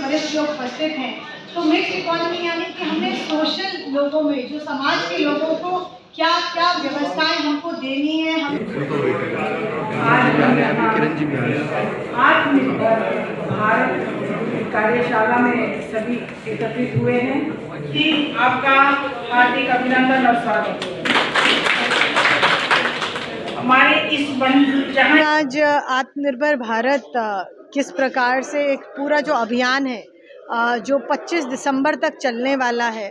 वरिष्ठ लोग उपस्थित हैं। तो मिक्स इकोनॉमी यानी कि हमने सोशल लोगों में, जो समाज के लोगों को क्या क्या व्यवस्थाएं हमको देनी है, हम आत्मनिर्भर भारत कार्यशाला में सभी एकत्रित हुए हैं कि आपका हार्दिक अभिनंदन और स्वागत है। हमारे इस जहां आज आत्मनिर्भर भारत किस प्रकार से एक पूरा जो अभियान है जो 25 दिसंबर तक चलने वाला है,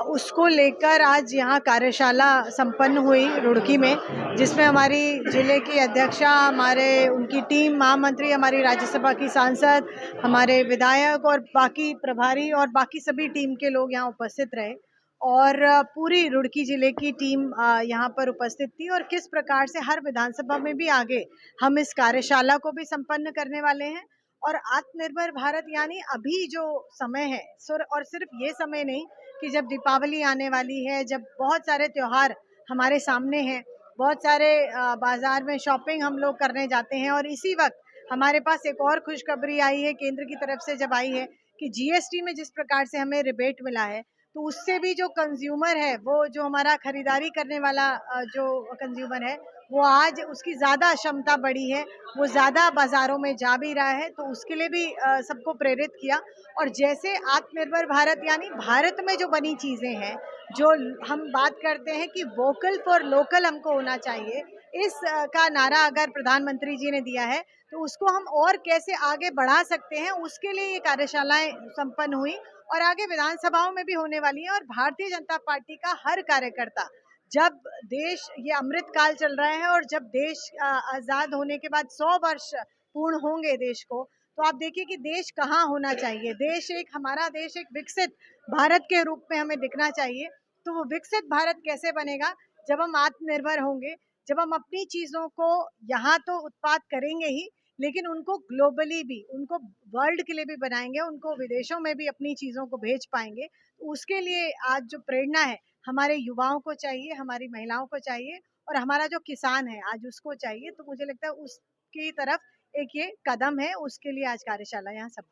उसको लेकर आज यहाँ कार्यशाला संपन्न हुई रुड़की में, जिसमें हमारी जिले की अध्यक्षा, हमारे उनकी टीम, महामंत्री, हमारी राज्यसभा की सांसद, हमारे विधायक और बाकी प्रभारी और बाकी सभी टीम के लोग यहाँ उपस्थित रहे और पूरी रुड़की जिले की टीम यहाँ पर उपस्थित थी। और किस प्रकार से हर विधानसभा में भी आगे हम इस कार्यशाला को भी संपन्न करने वाले हैं। और आत्मनिर्भर भारत यानी अभी जो समय है, और सिर्फ ये समय नहीं कि जब दीपावली आने वाली है, जब बहुत सारे त्योहार हमारे सामने हैं, बहुत सारे बाजार में शॉपिंग हम लोग करने जाते हैं, और इसी वक्त हमारे पास एक और खुशखबरी आई है केंद्र की तरफ से, जब आई है कि जीएसटी में जिस प्रकार से हमें रिबेट मिला है, तो उससे भी जो कंज्यूमर है, वो जो हमारा खरीदारी करने वाला जो कंज्यूमर है, वो आज उसकी ज़्यादा क्षमता बढ़ी है, वो ज़्यादा बाज़ारों में जा भी रहा है। तो उसके लिए भी सबको प्रेरित किया। और जैसे आत्मनिर्भर भारत यानी भारत में जो बनी चीज़ें हैं, जो हम बात करते हैं कि वोकल फॉर लोकल हमको होना चाहिए, इस का नारा अगर प्रधानमंत्री जी ने दिया है, तो उसको हम और कैसे आगे बढ़ा सकते हैं, उसके लिए ये कार्यशालाएं संपन्न हुई और आगे विधानसभाओं में भी होने वाली है। और भारतीय जनता पार्टी का हर कार्यकर्ता, जब देश, ये अमृत काल चल रहा है और जब देश आज़ाद होने के बाद 100 वर्ष पूर्ण होंगे देश को, तो आप देखिए कि देश कहाँ होना चाहिए। देश एक, हमारा देश एक विकसित भारत के रूप में हमें दिखना चाहिए। तो वो विकसित भारत कैसे बनेगा? जब हम आत्मनिर्भर होंगे, जब हम अपनी चीज़ों को यहाँ तो उत्पाद करेंगे ही, लेकिन उनको ग्लोबली भी, उनको वर्ल्ड के लिए भी बनाएंगे, उनको विदेशों में भी अपनी चीज़ों को भेज पाएंगे। तो उसके लिए आज जो प्रेरणा है, हमारे युवाओं को चाहिए, हमारी महिलाओं को चाहिए और हमारा जो किसान है आज उसको चाहिए। तो मुझे लगता है उसकी तरफ एक ये कदम है, उसके लिए आज कार्यशाला यहाँ सब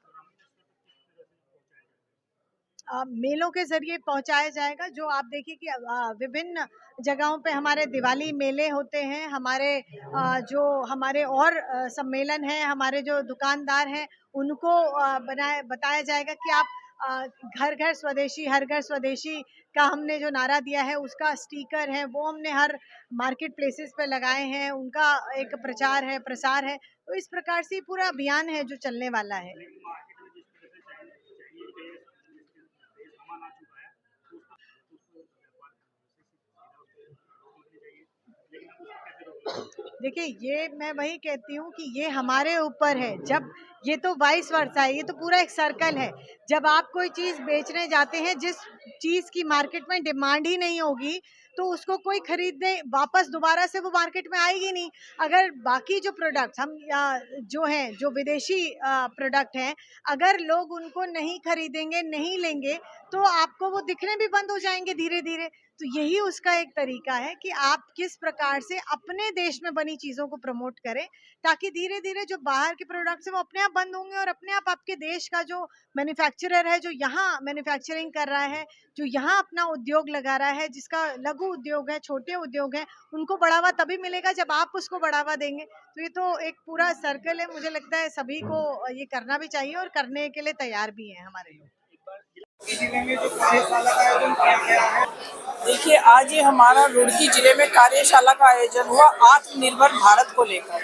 मेलों के जरिए पहुंचाया जाएगा। जो आप देखिए कि विभिन्न जगहों पे हमारे दिवाली मेले होते हैं, हमारे जो हमारे और सम्मेलन हैं, हमारे जो दुकानदार हैं, उनको बताया जाएगा कि आप घर घर स्वदेशी, हर घर स्वदेशी का हमने जो नारा दिया है, उसका स्टिकर है, वो हमने हर मार्केट प्लेसेस पे लगाए हैं, उनका एक प्रचार है, प्रसार है। तो इस प्रकार से पूरा अभियान है जो चलने वाला है। देखिए, ये मैं वही कहती हूँ कि ये हमारे ऊपर है। जब ये तो वाइस वर्सा है, ये तो पूरा एक सर्कल है। जब आप कोई चीज़ बेचने जाते हैं, जिस चीज़ की मार्केट में डिमांड ही नहीं होगी, तो उसको कोई खरीदने वापस दोबारा से वो मार्केट में आएगी नहीं। अगर बाकी जो प्रोडक्ट्स हम जो हैं, जो विदेशी प्रोडक्ट हैं, अगर लोग उनको नहीं खरीदेंगे, नहीं लेंगे, तो आपको वो दिखने भी बंद हो जाएंगे धीरे-धीरे। तो यही उसका एक तरीका है कि आप किस प्रकार से अपने देश में बनी चीज़ों को प्रमोट करें, ताकि धीरे-धीरे जो बाहर के प्रोडक्ट्स हैं वो अपने आप बंद होंगे और अपने आप आपके देश का जो मैन्युफैक्चरर है, जो यहाँ मैन्युफैक्चरिंग कर रहा है, जो यहाँ अपना उद्योग लगा रहा है, जिसका लघु उद्योग है, छोटे उद्योग हैं, उनको बढ़ावा तभी मिलेगा जब आप उसको बढ़ावा देंगे। तो ये तो एक पूरा सर्कल है। मुझे लगता है सभी को ये करना भी चाहिए और करने के लिए तैयार भी हैं हमारे लोग। देखिए, आज ये हमारा रुड़की जिले में कार्यशाला का आयोजन हुआ आत्मनिर्भर भारत को लेकर।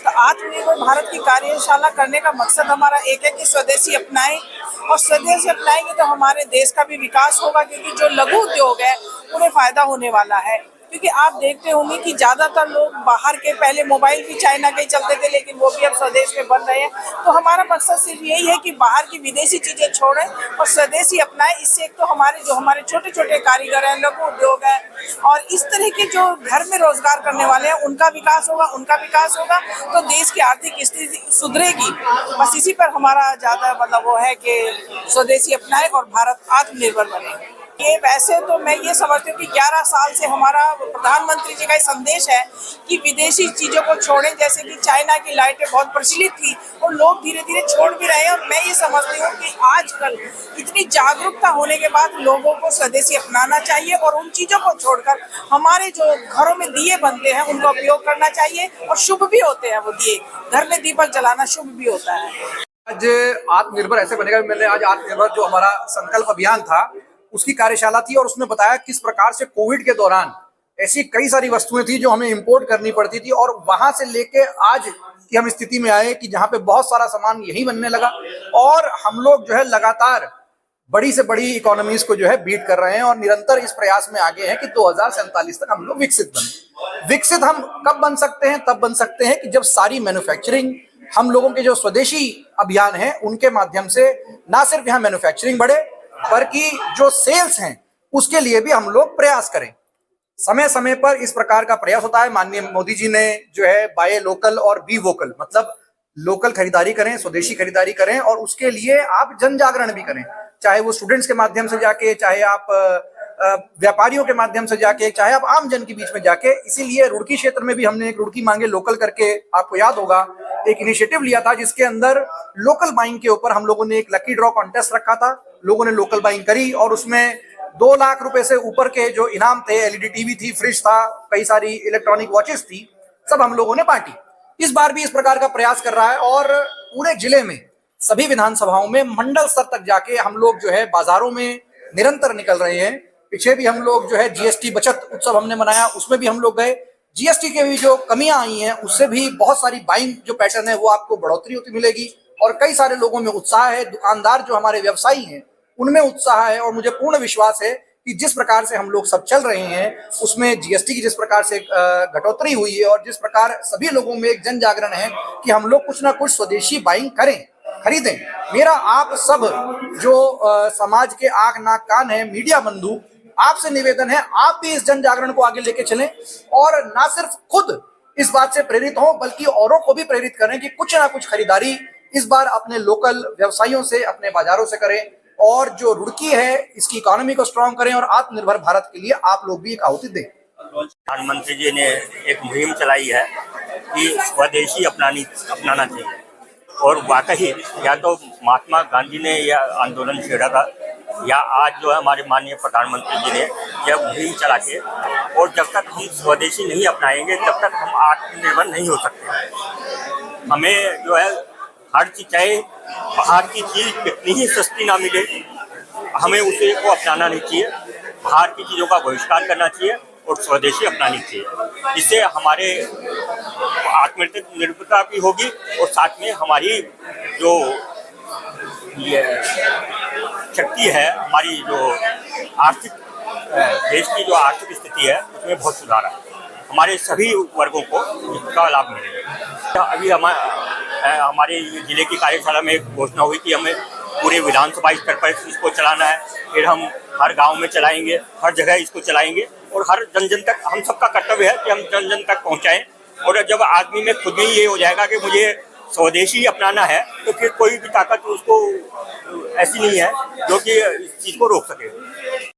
तो आत्मनिर्भर भारत की कार्यशाला करने का मकसद हमारा एक है कि स्वदेशी अपनाएं, और स्वदेशी अपनाएंगे तो हमारे देश का भी विकास होगा, क्योंकि जो लघु उद्योग है उन्हें फायदा होने वाला है। क्योंकि आप देखते होंगे कि ज्यादातर लोग बाहर के, पहले मोबाइल भी चाइना के चलते थे, लेकिन वो भी अब स्वदेश में बन रहे हैं। तो हमारा मकसद सिर्फ यही है कि बाहर की विदेशी चीजें छोड़ें और स्वदेशी अपनाएं। इससे एक तो हमारे छोटे छोटे कारीगर हैं, लघु उद्योग है, और इस तरह के जो घर में रोजगार करने वाले हैं, उनका विकास होगा, तो देश की आर्थिक स्थिति सुधरेगी। बस इसी पर हमारा ज्यादा वो है कि स्वदेशी अपनाएं और भारत आत्मनिर्भर बने। कि वैसे तो मैं ये समझती हूँ कि 11 साल से हमारा प्रधानमंत्री जी का संदेश है कि विदेशी चीजों को छोड़ें, जैसे कि चाइना की लाइटें बहुत प्रचलित थी और लोग धीरे धीरे छोड़ भी रहे हैं। और मैं ये समझती हूँ कि आजकल इतनी जागरूकता होने के बाद लोगों को स्वदेशी अपनाना चाहिए और उन चीजों को छोड़कर हमारे जो घरों में दिए बनते हैं उनका उपयोग करना चाहिए, और शुभ भी होते हैं वो दिए, घर में दीपक जलाना शुभ भी होता है। आज आत्मनिर्भर ऐसे बनेगा। मैंने आज आत्मनिर्भर जो हमारा संकल्प अभियान था उसकी कार्यशाला थी और उसमें बताया किस प्रकार से कोविड के दौरान ऐसी कई सारी वस्तुएं थी जो हमें इंपोर्ट करनी पड़ती थी, और वहां से लेके आज की हम स्थिति में आए कि जहां पे बहुत सारा सामान यही बनने लगा और हम लोग जो है लगातार बड़ी से बड़ी इकोनॉमीज को जो है बीट कर रहे हैं और निरंतर इस प्रयास में आगे हैं कि 2047 तक हम लोग विकसित बने। विकसित हम कब बन सकते हैं? तब बन सकते हैं कि जब सारी मैन्युफैक्चरिंग, हम लोगों के जो स्वदेशी अभियान है उनके माध्यम से ना सिर्फ यहाँ मैन्युफैक्चरिंग बढ़े बल्कि जो सेल्स हैं उसके लिए भी हम लोग प्रयास करें। समय समय पर इस प्रकार का प्रयास होता है। माननीय मोदी जी ने जो है बाय लोकल और बी वोकल, मतलब लोकल खरीदारी करें, स्वदेशी खरीदारी करें और उसके लिए आप जन जागरण भी करें, चाहे वो स्टूडेंट्स के माध्यम से जाके, चाहे आप व्यापारियों के माध्यम से जाके, चाहे आप आम जन के बीच में जाके। इसीलिए रुड़की क्षेत्र में भी हमने एक रुड़की मांगे लोकल करके, आपको याद होगा, एक इनिशिएटिव लिया था जिसके अंदर लोकल बाइंग के ऊपर हम लोगों ने एक लकी ड्रॉ कॉन्टेस्ट रखा था। लोगों ने लोकल बाइंग करी और उसमें 2 लाख रुपए से ऊपर के जो इनाम थे, एलईडी टीवी थी, फ्रिज था, कई सारी इलेक्ट्रॉनिक वॉचेस थी, सब हम लोगों ने बांटी। इस बार भी इस प्रकार का प्रयास कर रहा है और पूरे जिले में सभी विधानसभाओं में मंडल स्तर तक जाके हम लोग जो है बाजारों में निरंतर निकल रहे हैं। पीछे भी हम लोग जो है जीएसटी बचत उत्सव हमने मनाया, उसमें भी हम लोग गए। जीएसटी के भी जो कमियां आई हैं उससे भी बहुत सारी बाइंग जो पैटर्न है वो आपको बढ़ोतरी होती मिलेगी और कई सारे लोगों में उत्साह है। दुकानदार जो हमारे व्यवसायी हैं उनमें उत्साह है और मुझे पूर्ण विश्वास है कि जिस प्रकार से हम लोग सब चल रहे हैं उसमें जीएसटी की जिस प्रकार से घटोतरी हुई है और जिस प्रकार सभी लोगों में एक जन जागरण है कि हम लोग कुछ ना कुछ स्वदेशी बाइंग करें, खरीदें। मेरा आप सब जो समाज के आंख नाक कान है, मीडिया बंधु, आपसे निवेदन है आप भी इस जन जागरण को आगे लेके चलें और ना सिर्फ खुद इस बात से प्रेरित हों बल्कि औरों को भी प्रेरित करें कि कुछ ना कुछ खरीदारी इस बार अपने लोकल व्यवसायियों से, अपने बाजारों से करें और जो रुड़की है इसकी इकोनॉमी को स्ट्रॉन्ग करें और आत्मनिर्भर भारत के लिए आप लोग भी एक आहुति दें। प्रधानमंत्री जी ने एक मुहिम चलाई है कि स्वदेशी अपनाना चाहिए और वाकई या तो महात्मा गांधी ने यह आंदोलन छेड़ा था या आज जो है हमारे माननीय प्रधानमंत्री जी ने यह मुहिम चला के, और जब तक हम स्वदेशी नहीं अपनाएंगे तब तक हम आत्मनिर्भर नहीं हो सकते। हमें जो है हर चीज, चाहे बाहर की चीज कितनी ही सस्ती ना मिले, हमें उसे को अपनाना नहीं चाहिए। बाहर की चीज़ों का बहिष्कार करना चाहिए और स्वदेशी अपनानी चाहिए। इससे हमारे आत्मनिर्भरता भी होगी और साथ में हमारी जो ये शक्ति है, हमारी जो आर्थिक देश की जो आर्थिक स्थिति है उसमें बहुत सुधार है। हमारे सभी वर्गों को इसका लाभ मिलेगा। अभी हमारे जिले की कार्यशाला में एक घोषणा हुई कि हमें पूरे विधानसभा स्तर पर इसको चलाना है, फिर हम हर गांव में चलाएंगे, हर जगह इसको चलाएंगे और हर जन जन तक हम सबका कर्तव्य है कि हम जन जन तक पहुंचाएं। और जब आदमी में खुद ही ये हो जाएगा कि मुझे स्वदेशी अपनाना है तो फिर कोई भी ताकत उसको ऐसी नहीं है जो कि इस चीज़ को रोक सके।